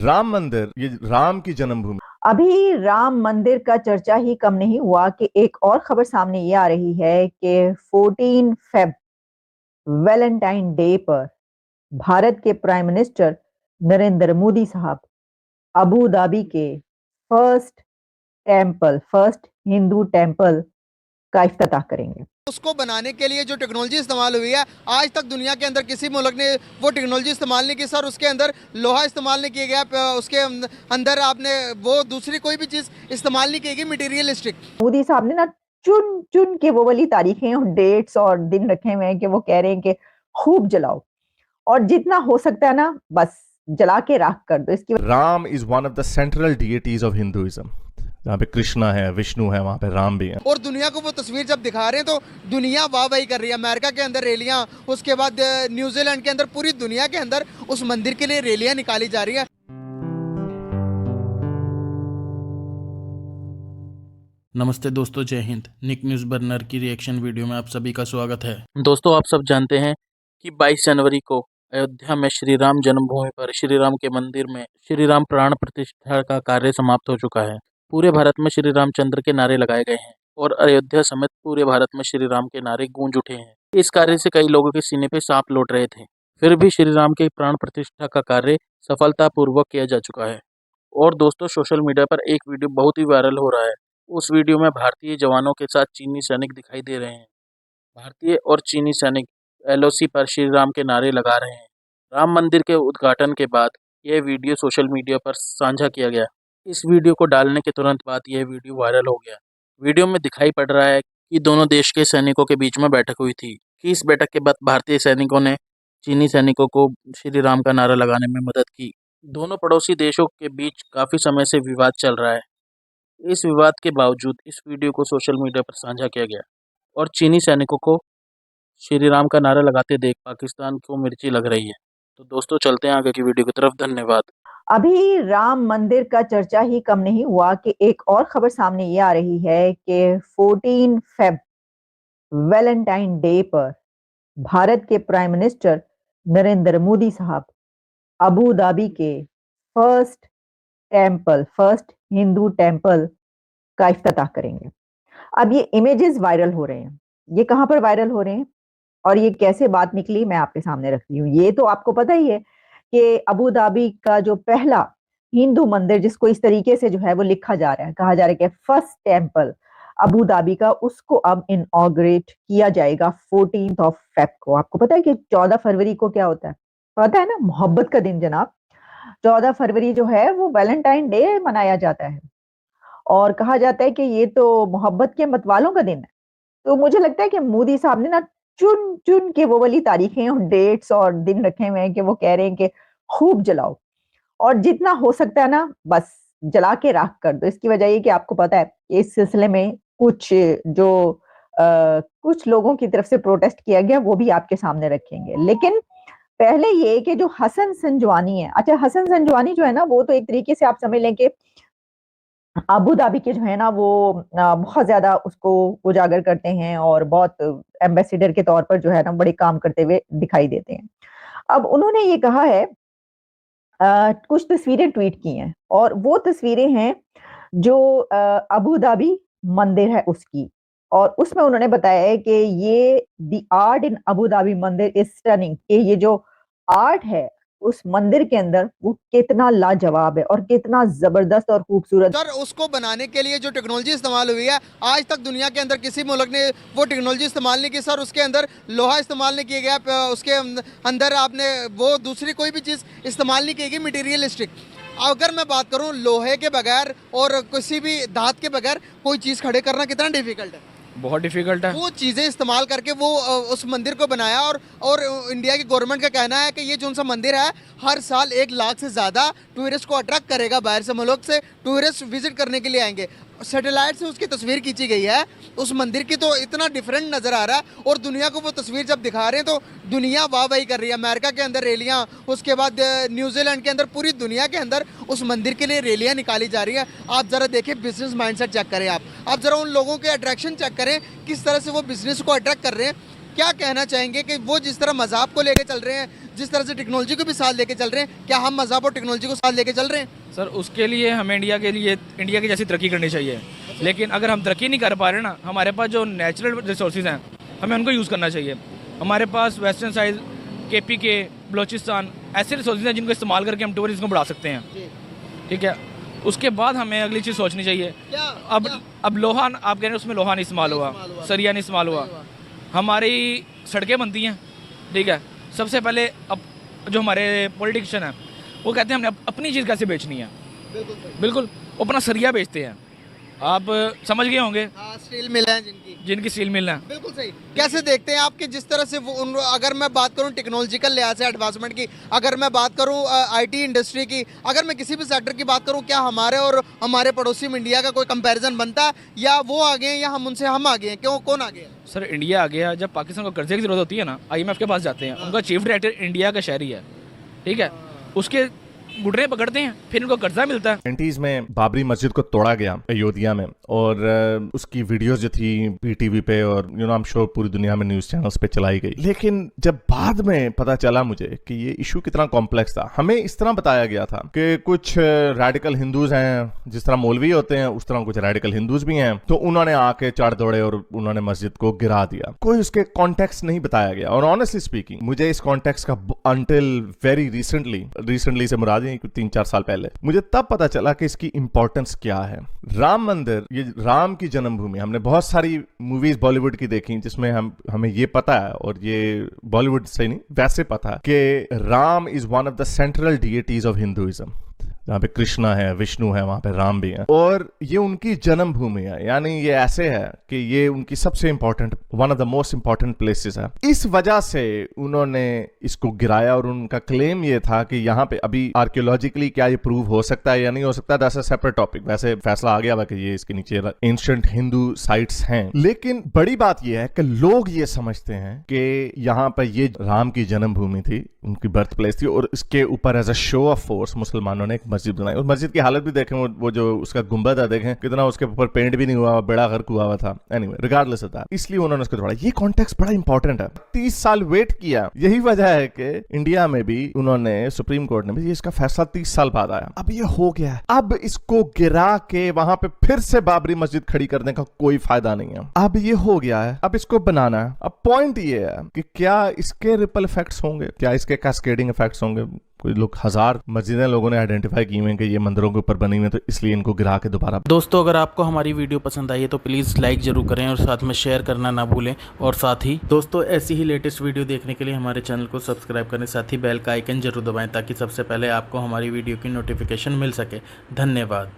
राम मंदिर, ये राम की जन्मभूमि। अभी राम मंदिर का चर्चा ही कम नहीं हुआ कि एक और खबर सामने ये आ रही है कि 14 फेब वैलेंटाइन डे पर भारत के प्राइम मिनिस्टर नरेंद्र मोदी साहब अबू धाबी के फर्स्ट हिंदू टेंपल का इफ्तिताह करेंगे। उसको बनाने के लिए जो टेक्नोलॉजी इस्तेमाल हुई है, आज तक दुनिया के अंदर किसी मुल्क ने वो टेक्नोलॉजी इस्तेमाल नहीं की सर। उसके अंदर लोहा इस्तेमाल नहीं किया गया, उसके अंदर आपने वो दूसरी कोई भी चीज़ इस्तेमाल नहीं की गई मटीरियलिस्टिक। मोदी साहब ने ना चुन चुन के वो वाली तारीखें और डेट्स और दिन रखे हुए हैं कि वो कह रहे हैं कि खूब जलाओ और जितना हो सकता है ना बस जला के राख कर दो। इसकी Ram is one of the central deities of Hinduism. जहाँ पे कृष्णा है, विष्णु है, वहां पे राम भी है। और दुनिया को वो तस्वीर जब दिखा रहे हैं तो दुनिया वाहवाही कर रही है। अमेरिका के अंदर रैलियां, उसके बाद न्यूजीलैंड के अंदर, पूरी दुनिया के अंदर उस मंदिर के लिए रैलियां निकाली जा रही है। नमस्ते दोस्तों, जय हिंद। निक न्यूज़ बर्नर की रिएक्शन वीडियो में आप सभी का स्वागत है। दोस्तों, आप सब जानते हैं कि 22 जनवरी को अयोध्या में श्री राम जन्मभूमि पर श्री राम के मंदिर में श्री राम प्राण प्रतिष्ठा का कार्य समाप्त हो चुका है। पूरे भारत में श्री रामचंद्र के नारे लगाए गए हैं और अयोध्या समेत पूरे भारत में श्री राम के नारे गूंज उठे हैं। इस कार्य से कई लोगों के सीने पे सांप लौट रहे थे। फिर भी श्री राम के प्राण प्रतिष्ठा का कार्य सफलतापूर्वक किया जा चुका है। और दोस्तों, सोशल मीडिया पर एक वीडियो बहुत ही वायरल हो रहा है। उस वीडियो में भारतीय जवानों के साथ चीनी सैनिक दिखाई दे रहे हैं। भारतीय और चीनी सैनिक एलओसी पर श्री राम के नारे लगा रहे हैं। राम मंदिर के उद्घाटन के बाद यह वीडियो सोशल मीडिया पर साझा किया गया। इस वीडियो को डालने के तुरंत बाद यह वीडियो वायरल हो गया। वीडियो में दिखाई पड़ रहा है कि दोनों देश के सैनिकों के बीच में बैठक हुई थी कि इस बैठक के बाद भारतीय सैनिकों ने चीनी सैनिकों को श्री राम का नारा लगाने में मदद की। दोनों पड़ोसी देशों के बीच काफ़ी समय से विवाद चल रहा है। इस विवाद के बावजूद इस वीडियो को सोशल मीडिया पर साझा किया गया और चीनी सैनिकों को श्री राम का नारा लगाते देख पाकिस्तान को मिर्ची लग रही है। तो दोस्तों, चलते हैं आगे की वीडियो की तरफ। धन्यवाद। अभी राम मंदिर का चर्चा ही कम नहीं हुआ कि एक और खबर सामने ये आ रही है कि 14 फेब वैलेंटाइन डे पर भारत के प्राइम मिनिस्टर नरेंद्र मोदी साहब अबू धाबी के फर्स्ट हिंदू टेंपल का इफ्तिताह करेंगे। अब ये इमेजेस वायरल हो रहे हैं। ये कहां पर वायरल हो रहे हैं और ये कैसे बात निकली, मैं आपके सामने रखती हूँ। ये तो आपको पता ही है कि अबू धाबी का जो पहला हिंदू मंदिर, जिसको इस तरीके से जो है वो लिखा जा रहा है, कहा जा रहा है कि फर्स्ट टेंपल अबू धाबी का, उसको अब इनॉग्रेट किया जाएगा 14 ऑफ फेब को। आपको पता है कि 14 फरवरी को क्या होता है? पता है ना, मोहब्बत का दिन जनाब। 14 फरवरी जो है वो वैलेंटाइन डे मनाया जाता है और कहा जाता है कि ये तो मोहब्बत के मतवालों का दिन है। तो मुझे लगता है कि मोदी साहब ने ना चुन चुन के वो वाली तारीखें और डेट्स और दिन रखे हुए हैं कि वो कह रहे हैं कि खूब जलाओ और जितना हो सकता है ना बस जला के राख कर दो। इसकी वजह ये कि आपको पता है इस सिलसिले में कुछ लोगों की तरफ से प्रोटेस्ट किया गया, वो भी आपके सामने रखेंगे। लेकिन पहले ये कि जो हसन संजवानी है, अच्छा हसन संजवानी जो है ना, वो तो एक तरीके से आप समझ लें कि अबू धाबी के जो है ना वो बहुत ज्यादा उसको उजागर करते हैं और बहुत एम्बेसडर के तौर पर जो है ना बड़े काम करते हुए दिखाई देते हैं। अब उन्होंने ये कहा है, कुछ तस्वीरें ट्वीट की हैं और वो तस्वीरें हैं जो अबू धाबी मंदिर है उसकी, और उसमें उन्होंने बताया है कि ये the art in Abu Dhabi मंदिर इज स्टनिंग, कि ये जो आर्ट है उस मंदिर के अंदर वो कितना लाजवाब है और कितना जबरदस्त और खूबसूरत। सर, उसको बनाने के लिए जो टेक्नोलॉजी इस्तेमाल हुई है, आज तक दुनिया के अंदर किसी मुल्क ने वो टेक्नोलॉजी इस्तेमाल नहीं की सर। उसके अंदर लोहा इस्तेमाल नहीं किया गया, उसके अंदर आपने वो दूसरी कोई भी चीज़ इस्तेमाल नहीं की गई मटीरियलिस्टिक। अगर मैं बात करूं लोहे के बगैर और किसी भी धात के बगैर कोई चीज़ खड़े करना कितना डिफिकल्ट है, बहुत डिफिकल्ट है। वो चीज़ें इस्तेमाल करके वो उस मंदिर को बनाया। और इंडिया की गवर्नमेंट का कहना है कि ये जो सा मंदिर है हर साल 1 लाख से ज़्यादा टूरिस्ट को अट्रैक्ट करेगा। बाहर से मुल्क से टूरिस्ट विजिट करने के लिए आएंगे। सैटेलाइट से उसकी तस्वीर खींची गई है उस मंदिर की, तो इतना डिफरेंट नज़र आ रहा है। और दुनिया को वो तस्वीर जब दिखा रहे हैं तो दुनिया वाहवाही कर रही है। अमेरिका के अंदर रैलियां, उसके बाद न्यूजीलैंड के अंदर, पूरी दुनिया के अंदर उस मंदिर के लिए रैलियां निकाली जा रही है। आप ज़रा देखिए, बिजनेस माइंडसेट चेक करें। आप ज़रा उन लोगों के अट्रैक्शन चेक करें, किस तरह से वो बिजनेस को अट्रैक्ट कर रहे हैं। क्या कहना चाहेंगे कि वो जिस तरह मज़हब को लेके चल रहे हैं, जिस तरह से टेक्नोलॉजी को भी साथ लेके चल रहे हैं, क्या हम मजहब और टेक्नोलॉजी को साथ लेके चल रहे हैं? सर उसके लिए हमें इंडिया की जैसी तरक्की करनी चाहिए, लेकिन अगर हम तरक्की नहीं कर पा रहे ना, हमारे पास जो नेचुरल रिसोर्सेज हैं हमें उनको यूज़ करना चाहिए। हमारे पास वेस्टर्न साइड KPK, बलोचिस्तान ऐसे रिसोर्सेज हैं जिनको इस्तेमाल करके हम टूरिज्म को बढ़ा सकते हैं। ठीक है, उसके बाद हमें अगली चीज़ सोचनी चाहिए। अब लोहा आप कह रहे हैं उसमें लोहा नहीं इस्तेमाल हुआ, सरिया नहीं इस्तेमाल हुआ, हमारी सड़कें बनती हैं। ठीक है, सबसे पहले अब जो हमारे पॉलिटिशियन हैं वो कहते हैं हमने अपनी चीज़ कैसे बेचनी है। बिल्कुल, वो अपना सरिया बेचते हैं। आप समझ गए होंगे, स्टील मिल है जिनकी स्टील मिल है। बिल्कुल सही। कैसे देखते हैं आपके जिस तरह से वो अगर मैं बात करूं टेक्नोलॉजिकल लिहाज से एडवांसमेंट की, अगर मैं बात करूं IT इंडस्ट्री की, अगर मैं किसी भी सेक्टर की बात करूं, क्या हमारे और हमारे पड़ोसी में इंडिया का कोई कंपैरिजन बनता है, या वो आगे हैं या हम आगे हैं? क्यों, कौन आगे है? सर इंडिया आ गया, जब पाकिस्तान को कर्जे की जरूरत होती है ना, IMF के पास जाते हैं, उनका चीफ डायरेक्टर इंडिया का शहरी है। ठीक है, उसके गुटरे पकड़ते हैं, फिर उनको कर्जा मिलता है। 90s में बाबरी मस्जिद को तोड़ा गया अयोध्या में, और उसकी वीडियोस जो थी PTV पे और आई एम श्योर पूरी दुनिया में न्यूज चैनल्स पे चलाई गई। लेकिन जब बाद में पता चला मुझे कि ये इशू कितना कॉम्प्लेक्स था, हमें इस तरह बताया गया था कि कुछ रेडिकल हिंदूज हैं, जिस तरह मौलवी होते हैं उस तरह कुछ रेडिकल हिंदूज भी हैं, तो उन्होंने आके चार दौड़े और उन्होंने मस्जिद को गिरा दिया। कोई उसके कॉन्टेक्स्ट नहीं बताया गया। और ऑनेस्टली स्पीकिंग मुझे इस कॉन्टेक्स्ट का अंटिल वेरी रिसेंटली से मुराद 3-4 साल पहले मुझे तब पता चला कि इसकी इंपॉर्टेंस क्या है। राम मंदिर, ये राम की जन्मभूमि, हमने बहुत सारी मूवीज बॉलीवुड की देखी जिसमें हमें ये पता है, और ये बॉलीवुड से नहीं वैसे पता है कि Ram is one of the central deities of Hinduism. जहाँ पे कृष्णा है, विष्णु है, वहां पे राम भी है, और ये उनकी जन्मभूमि है। यानी ये ऐसे है कि ये उनकी सबसे important, one of the most important places है। इस वजह से उन्होंने इसको गिराया, और उनका क्लेम ये था कि यहाँ पे अभी आर्कियोलॉजिकली क्या ये प्रूव हो सकता है या नहीं हो सकता, दैट्स अ सेपरेट टॉपिक। वैसे फैसला आ गया हुआ कि ये इसके नीचे एंशिएंट हिंदू साइट्स हैं। लेकिन बड़ी बात ये है कि लोग ये समझते हैं कि यहाँ पर ये राम की जन्मभूमि थी, उनकी बर्थ प्लेस थी, और इसके ऊपर as a show of force मुसलमानों ने एक मस्जिद बनाई। उस मस्जिद की हालत भी देखें, वो जो उसका गुंबद है देखें कितना उसके ऊपर पेंट भी नहीं हुआ, बड़ा गर्क हुआ हुआ था। एनीवे, रिगार्डलेस होता है, इसलिए उन्होंने उसको तोड़ा। ये कॉन्टेक्स्ट बड़ा इंपॉर्टेंट है। 30 साल वेट किया, यही वजह है कि इंडिया में भी उन्होंने, सुप्रीम कोर्ट ने भी, इसका फैसला 30 साल बाद आया। अब ये हो गया है, अब इसको गिरा के वहां पे फिर से बाबरी मस्जिद खड़ी करने का कोई फायदा नहीं है। अब ये हो गया है, अब इसको बनाना है। अब पॉइंट ये है कि क्या इसके रिपल इफेक्ट्स होंगे, क्या इसके कैस्केडिंग इफेक्ट्स होंगे। कोई लोग 1000 मस्जिदें लोगों ने आइडेंटिफाई की हुई हैं कि ये मंदिरों के ऊपर बनी हुई है, तो इसलिए इनको गिरा के दोबारा। दोस्तों अगर आपको हमारी वीडियो पसंद आई है तो प्लीज़ लाइक जरूर करें और साथ में शेयर करना ना भूलें। और साथ ही दोस्तों ऐसी ही लेटेस्ट वीडियो देखने के लिए हमारे चैनल को सब्सक्राइब करें, साथ ही बेल का आइकन जरूर दबाएं ताकि सबसे पहले आपको हमारी वीडियो की नोटिफिकेशन मिल सके। धन्यवाद।